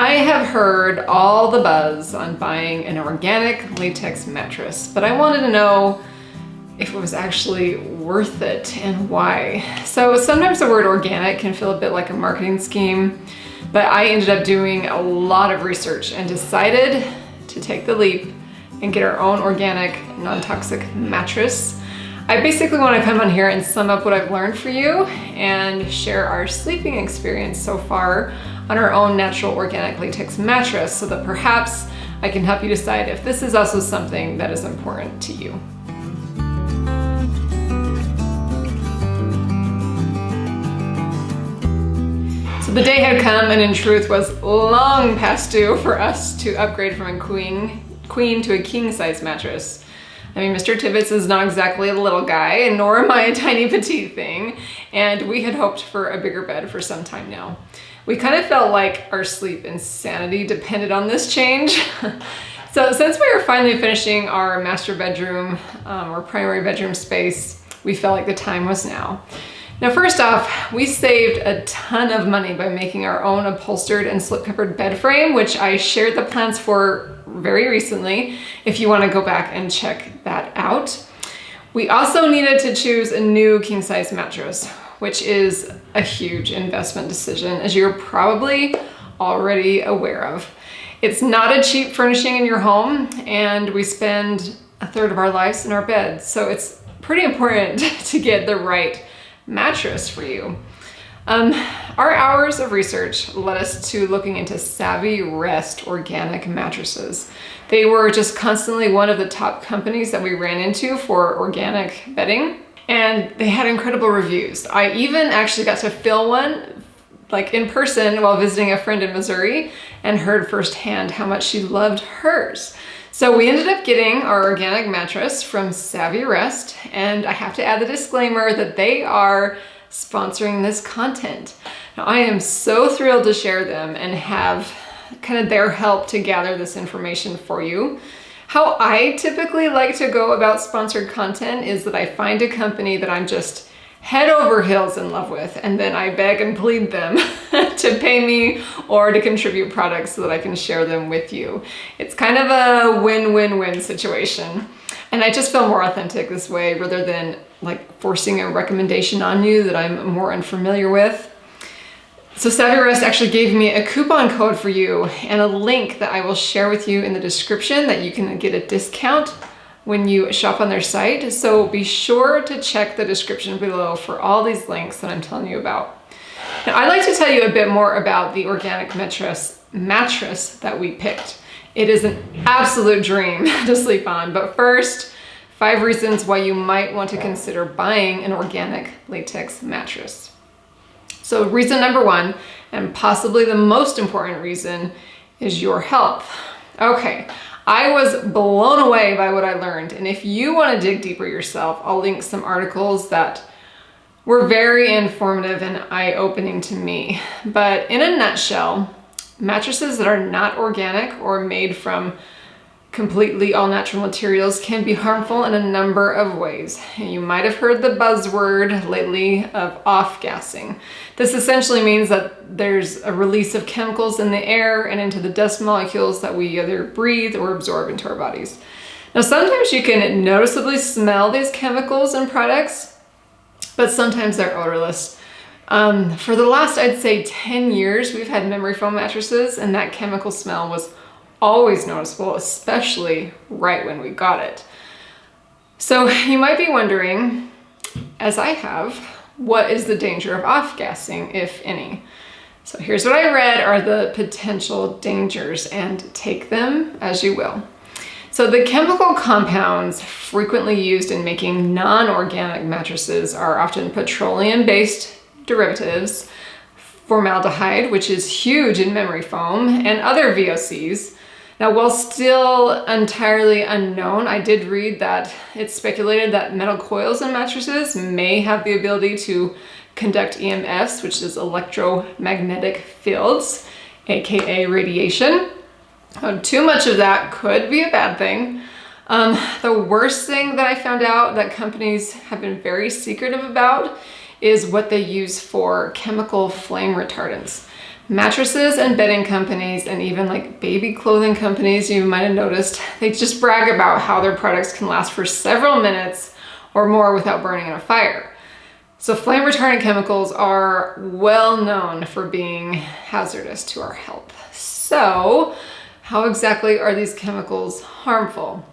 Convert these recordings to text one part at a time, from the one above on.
I have heard all the buzz on buying an organic latex mattress, but I wanted to know if it was actually worth it and why. So sometimes the word organic can feel a bit like a marketing scheme, but I ended up doing a lot of research and decided to take the leap and get our own organic, non-toxic mattress. I basically want to come on here and sum up what I've learned for you and share our sleeping experience so far on our own natural organic latex mattress so that perhaps I can help you decide if this is also something that is important to you. So the day had come, and in truth was long past due for us to upgrade from a queen to a king size mattress. I mean, Mr. TIDBITS is not exactly a little guy, nor am I a tiny petite thing, and we had hoped for a bigger bed for some time now. We kind of felt like our sleep insanity depended on this change. So since we were finally finishing our master bedroom, or primary bedroom space, we felt like the time was now. Now, first off, we saved a ton of money by making our own upholstered and slip-covered bed frame, which I shared the plans for very recently, if you want to go back and check that out. We also needed to choose a new king-size mattress, which is a huge investment decision, as you're probably already aware of. It's not a cheap furnishing in your home, and we spend a third of our lives in our bed, so it's pretty important to get the right mattress for you. Our hours of research led us to looking into Savvy Rest organic mattresses. They were just constantly one of the top companies that we ran into for organic bedding, and they had incredible reviews. I even actually got to feel one like in person while visiting a friend in Missouri and heard firsthand how much she loved hers. So we ended up getting our organic mattress from Savvy Rest, and I have to add the disclaimer that they are sponsoring this content. Now, I am so thrilled to share them and have kind of their help to gather this information for you. How I typically like to go about sponsored content is that I find a company that I'm just head over heels in love with, and then I beg and plead them to pay me or to contribute products so that I can share them with you. It's kind of a win-win-win situation. And I just feel more authentic this way rather than like forcing a recommendation on you that I'm more unfamiliar with. So Savvy Rest actually gave me a coupon code for you and a link that I will share with you in the description that you can get a discount when you shop on their site. So be sure to check the description below for all these links that I'm telling you about. Now, I'd like to tell you a bit more about the organic mattress that we picked. It is an absolute dream to sleep on, but first, 5 reasons why you might want to consider buying an organic latex mattress. So reason number 1, and possibly the most important reason, is your health. Okay, I was blown away by what I learned, and if you want to dig deeper yourself, I'll link some articles that were very informative and eye-opening to me. But in a nutshell, mattresses that are not organic or made from completely all-natural materials can be harmful in a number of ways. And you might have heard the buzzword lately of off-gassing. This essentially means that there's a release of chemicals in the air and into the dust molecules that we either breathe or absorb into our bodies. Now, sometimes you can noticeably smell these chemicals in products, but sometimes they're odorless. For the last, I'd say 10 years, we've had memory foam mattresses, and that chemical smell was always noticeable, especially right when we got it. So you might be wondering, as I have, what is the danger of off-gassing, if any? So here's what I read are the potential dangers, and take them as you will. So the chemical compounds frequently used in making non-organic mattresses are often petroleum-based derivatives, formaldehyde, which is huge in memory foam, and other VOCs. Now, while still entirely unknown, I did read that it's speculated that metal coils in mattresses may have the ability to conduct EMFs, which is electromagnetic fields, aka radiation. Too much of that could be a bad thing. The worst thing that I found out that companies have been very secretive about is what they use for chemical flame retardants. Mattresses and bedding companies, and even like baby clothing companies, you might have noticed, they just brag about how their products can last for several minutes or more without burning in a fire. So flame retardant chemicals are well known for being hazardous to our health. So how exactly are these chemicals harmful?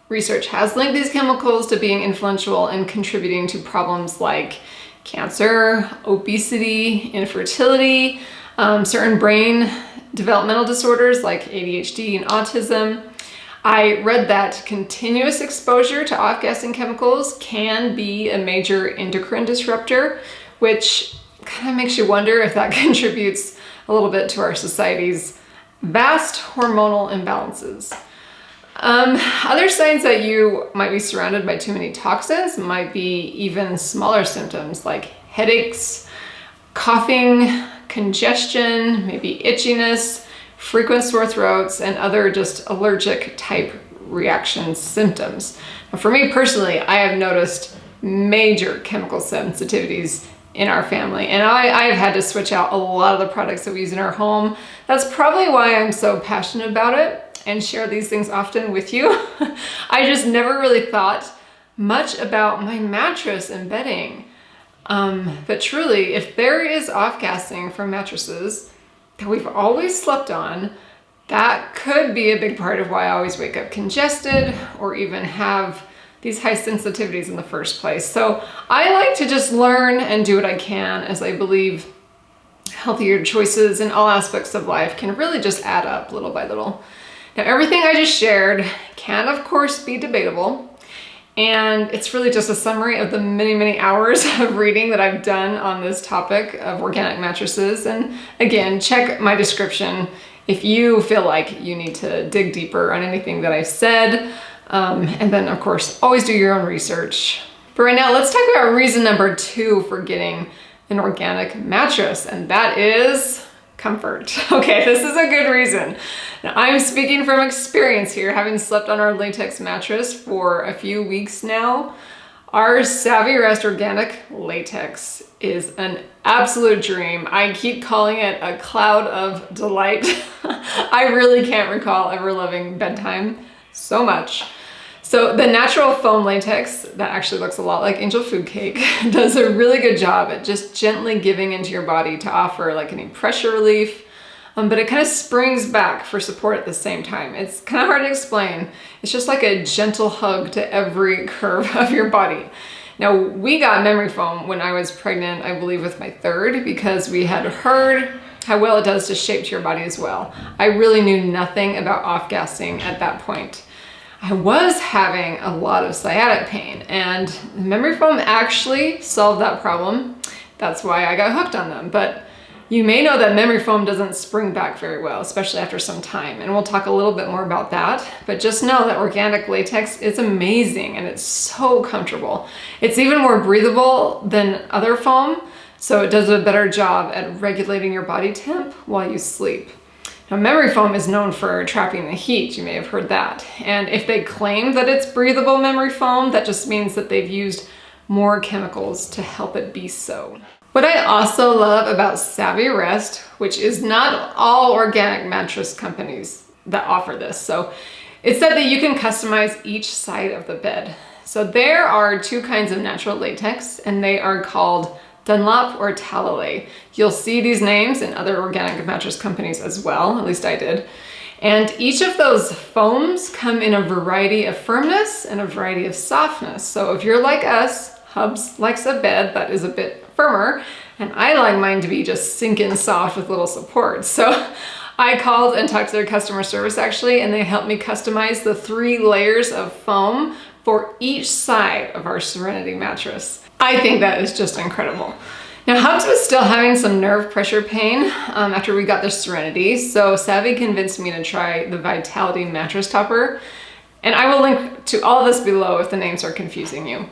Research has linked these chemicals to being influential and contributing to problems like cancer, obesity, infertility, certain brain developmental disorders like ADHD and autism. I read that continuous exposure to off-gassing chemicals can be a major endocrine disruptor, which kind of makes you wonder if that contributes a little bit to our society's vast hormonal imbalances. Other signs that you might be surrounded by too many toxins might be even smaller symptoms like headaches, coughing, congestion, maybe itchiness, frequent sore throats, and other just allergic type reaction symptoms. Now, for me personally, I have noticed major chemical sensitivities in our family, and I've had to switch out a lot of the products that we use in our home. That's probably why I'm so passionate about it and share these things often with you. I just never really thought much about my mattress and bedding. But truly, if there is off-gassing from mattresses that we've always slept on, that could be a big part of why I always wake up congested or even have these high sensitivities in the first place. So I like to just learn and do what I can, as I believe healthier choices in all aspects of life can really just add up little by little. Now, everything I just shared can, of course, be debatable. And it's really just a summary of the many, many hours of reading that I've done on this topic of organic mattresses. And again, check my description if you feel like you need to dig deeper on anything that I've said. And then, of course, always do your own research. But right now, let's talk about reason number 2 for getting an organic mattress, and that is comfort. Okay, this is a good reason. Now, I'm speaking from experience here, having slept on our latex mattress for a few weeks now. Our Savvy Rest Organic Latex is an absolute dream. I keep calling it a cloud of delight. I really can't recall ever loving bedtime so much. So the natural foam latex, that actually looks a lot like angel food cake, does a really good job at just gently giving into your body to offer like any pressure relief, but it kind of springs back for support at the same time. It's kind of hard to explain. It's just like a gentle hug to every curve of your body. Now, we got memory foam when I was pregnant, I believe with my third, because we had heard how well it does to shape to your body as well. I really knew nothing about off-gassing at that point. I was having a lot of sciatic pain, and memory foam actually solved that problem. That's why I got hooked on them. But you may know that memory foam doesn't spring back very well, especially after some time, and we'll talk a little bit more about that. But just know that organic latex is amazing, and it's so comfortable. It's even more breathable than other foam, so it does a better job at regulating your body temp while you sleep. Now, memory foam is known for trapping the heat. You may have heard that. And if they claim that it's breathable memory foam, that just means that they've used more chemicals to help it be so. What I also love about Savvy Rest, which is not all organic mattress companies that offer this. So it's that you can customize each side of the bed. So there are 2 kinds of natural latex, and they are called Dunlop or Talalay. You'll see these names in other organic mattress companies as well, at least I did. And each of those foams come in a variety of firmness and a variety of softness. So if you're like us, Hubs likes a bed that is a bit firmer, and I like mine to be just sink-in soft with little support. So I called and talked to their customer service actually, and they helped me customize the 3 layers of foam for each side of our Serenity mattress. I think that is just incredible. Now, Hubs was still having some nerve pressure pain after we got the Serenity, so Savvy convinced me to try the Vitality mattress topper, and I will link to all of this below if the names are confusing you.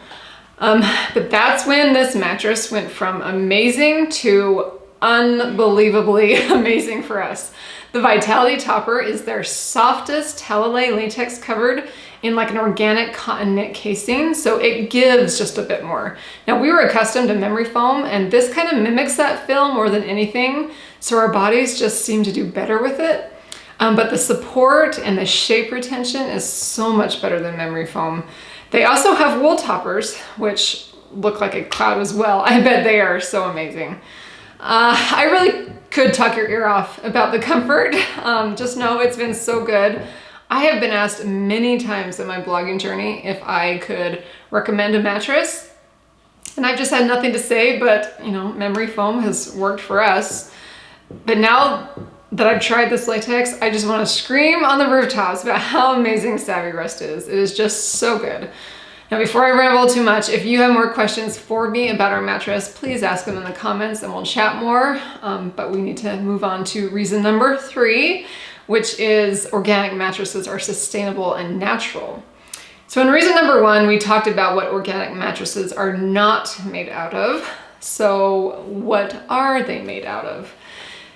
But that's when this mattress went from amazing to unbelievably amazing for us. The Vitality topper is their softest Talalay latex covered in like an organic cotton knit casing, so it gives just a bit more. Now, we were accustomed to memory foam, and this kind of mimics that feel more than anything, So our bodies just seem to do better with it. But the support and the shape retention is so much better than memory foam. They also have wool toppers, which look like a cloud as well. I bet they are so amazing. I really could talk your ear off about the comfort. Just know it's been so good. I have been asked many times in my blogging journey if I could recommend a mattress, and I've just had nothing to say, but you know, memory foam has worked for us. But now that I've tried this latex, I just want to scream on the rooftops about how amazing Savvy Rest is. It is just so good. Now, before I ramble too much, if you have more questions for me about our mattress, please ask them in the comments and we'll chat more. But we need to move on to reason number 3, which is organic mattresses are sustainable and natural. So in reason number 1, we talked about what organic mattresses are not made out of. So what are they made out of?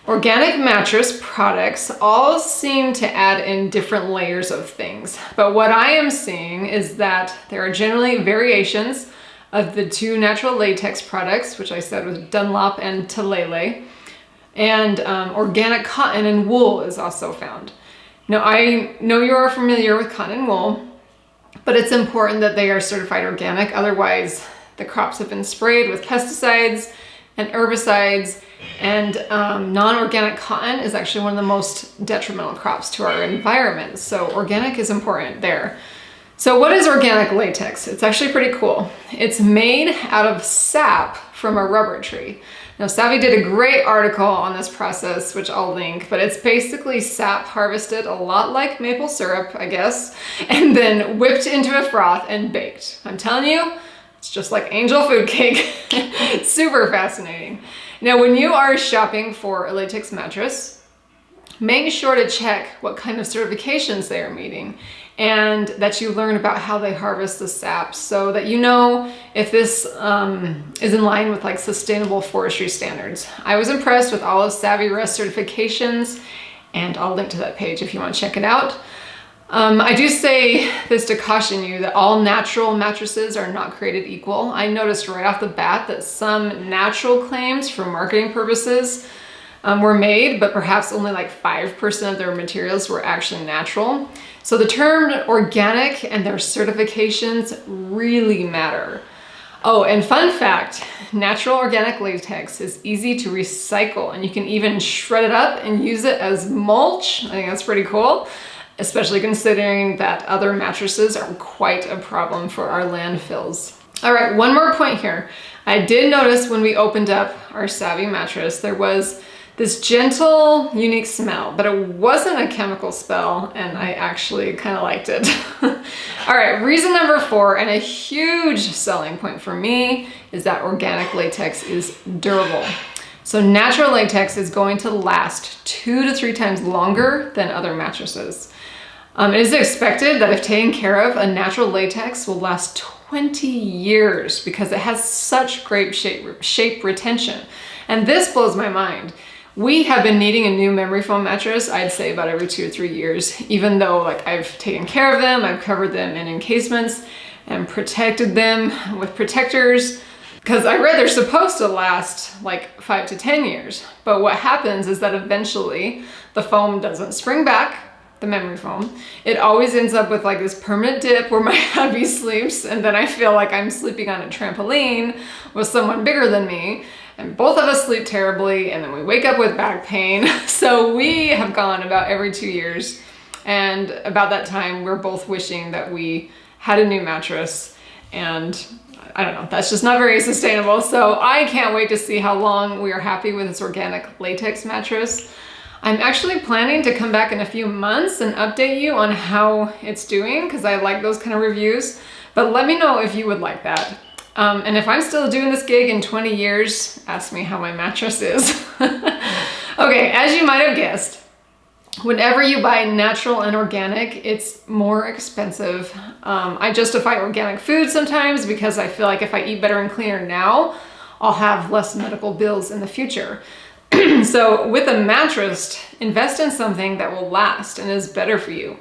Organic mattress products all seem to add in different layers of things, but what I am seeing is that there are generally variations of the 2 natural latex products, which I said was Dunlop and Talele, and organic cotton and wool is also found. Now, I know you are familiar with cotton and wool, but it's important that they are certified organic, otherwise the crops have been sprayed with pesticides and herbicides, and non-organic cotton is actually one of the most detrimental crops to our environment. So organic is important there. So what is organic latex? It's actually pretty cool. It's made out of sap from a rubber tree. Now, Savvy did a great article on this process, which I'll link, but it's basically sap harvested a lot like maple syrup, I guess, and then whipped into a froth and baked. I'm telling you, it's just like angel food cake. Super fascinating. Now, when you are shopping for a latex mattress, make sure to check what kind of certifications they are meeting and that you learn about how they harvest the sap so that you know if this is in line with like sustainable forestry standards. I was impressed with all of Savvy Rest certifications, and I'll link to that page if you want to check it out. I do say this to caution you that all natural mattresses are not created equal. I noticed right off the bat that some natural claims for marketing purposes were made, but perhaps only like 5% of their materials were actually natural. So the term organic and their certifications really matter. Oh, and fun fact, natural organic latex is easy to recycle, and you can even shred it up and use it as mulch. I think that's pretty cool, especially considering that other mattresses are quite a problem for our landfills. All right, one more point here. I did notice when we opened up our Savvy mattress, there was this gentle, unique smell, but it wasn't a chemical smell, and I actually kind of liked it. All right, reason number 4, and a huge selling point for me, is that organic latex is durable. So natural latex is going to last 2 to 3 times longer than other mattresses. It is expected that if taken care of, a natural latex will last 20 years because it has such great shape retention. And this blows my mind. We have been needing a new memory foam mattress, I'd say about every 2 or 3 years, even though like I've taken care of them, I've covered them in encasements and protected them with protectors, because I read they're supposed to last like 5 to 10 years. But what happens is that eventually the foam doesn't spring back, the memory foam. It always ends up with like this permanent dip where my hubby sleeps, and then I feel like I'm sleeping on a trampoline with someone bigger than me, and both of us sleep terribly, and then we wake up with back pain. So we have gone about every 2 years, and about that time we're both wishing that we had a new mattress, and I don't know, that's just not very sustainable. So I can't wait to see how long we are happy with this organic latex mattress. I'm actually planning to come back in a few months and update you on how it's doing, because I like those kind of reviews, but let me know if you would like that. And if I'm still doing this gig in 20 years, ask me how my mattress is. Okay, as you might have guessed, whenever you buy natural and organic, it's more expensive. I justify organic food sometimes because I feel like if I eat better and cleaner now, I'll have less medical bills in the future. So with a mattress, invest in something that will last and is better for you.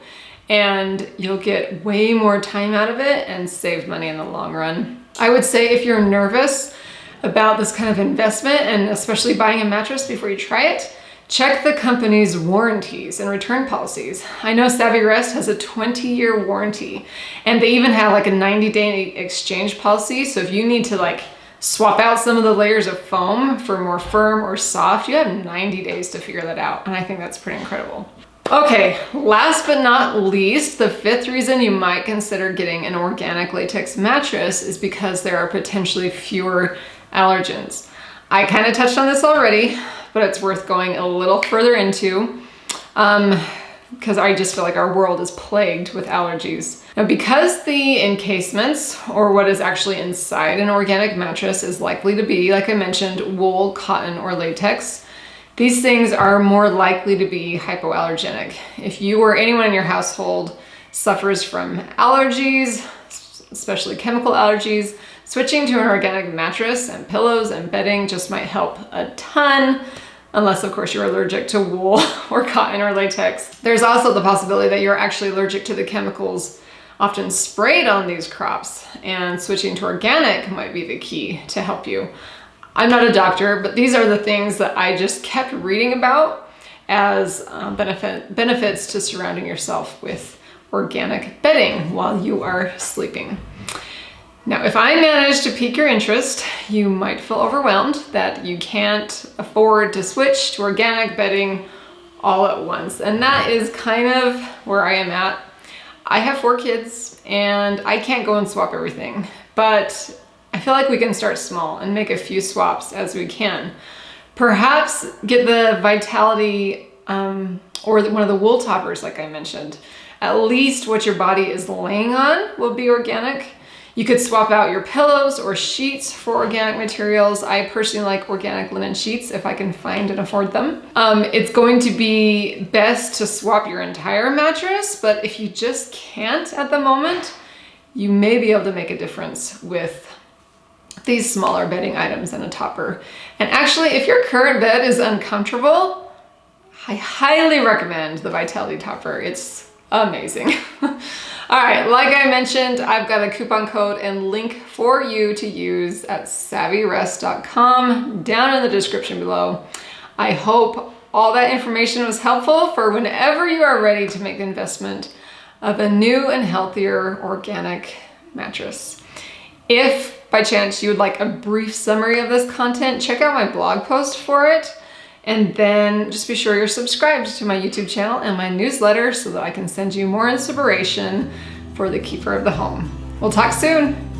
And you'll get way more time out of it and save money in the long run. I would say if you're nervous about this kind of investment, and especially buying a mattress before you try it, check the company's warranties and return policies. I know Savvy Rest has a 20-year warranty, and they even have like a 90-day exchange policy. So if you need to like swap out some of the layers of foam for more firm or soft, you have 90 days to figure that out. And I think that's pretty incredible. Okay, last but not least, the fifth reason you might consider getting an organic latex mattress is because there are potentially fewer allergens. I kind of touched on this already, but it's worth going a little further into because I just feel like our world is plagued with allergies. Now, because the encasements, or what is actually inside an organic mattress, is likely to be, like I mentioned, wool, cotton, or latex, these things are more likely to be hypoallergenic. If you or anyone in your household suffers from allergies, especially chemical allergies, switching to an organic mattress and pillows and bedding just might help a ton, unless of course you're allergic to wool or cotton or latex. There's also the possibility that you're actually allergic to the chemicals often sprayed on these crops, and switching to organic might be the key to help you. I'm not a doctor, but these are the things that I just kept reading about as benefits to surrounding yourself with organic bedding while you are sleeping. Now, if I manage to pique your interest, you might feel overwhelmed that you can't afford to switch to organic bedding all at once. And that is kind of where I am at. I have 4 kids and I can't go and swap everything, but I feel like we can start small and make a few swaps as we can. Perhaps get the Vitality or one of the wool toppers like I mentioned. At least what your body is laying on will be organic. You could swap out your pillows or sheets for organic materials. I personally like organic linen sheets if I can find and afford them. It's going to be best to swap your entire mattress, but if you just can't at the moment, you may be able to make a difference with these smaller bedding items and a topper. And actually, if your current bed is uncomfortable, I highly recommend the Vitality topper. It's amazing. All right, like I mentioned, I've got a coupon code and link for you to use at savvyrest.com down in the description below. I hope all that information was helpful for whenever you are ready to make the investment of a new and healthier organic mattress. If by chance you would like a brief summary of this content, check out my blog post for it. And then just be sure you're subscribed to my YouTube channel and my newsletter so that I can send you more inspiration for the keeper of the home. We'll talk soon.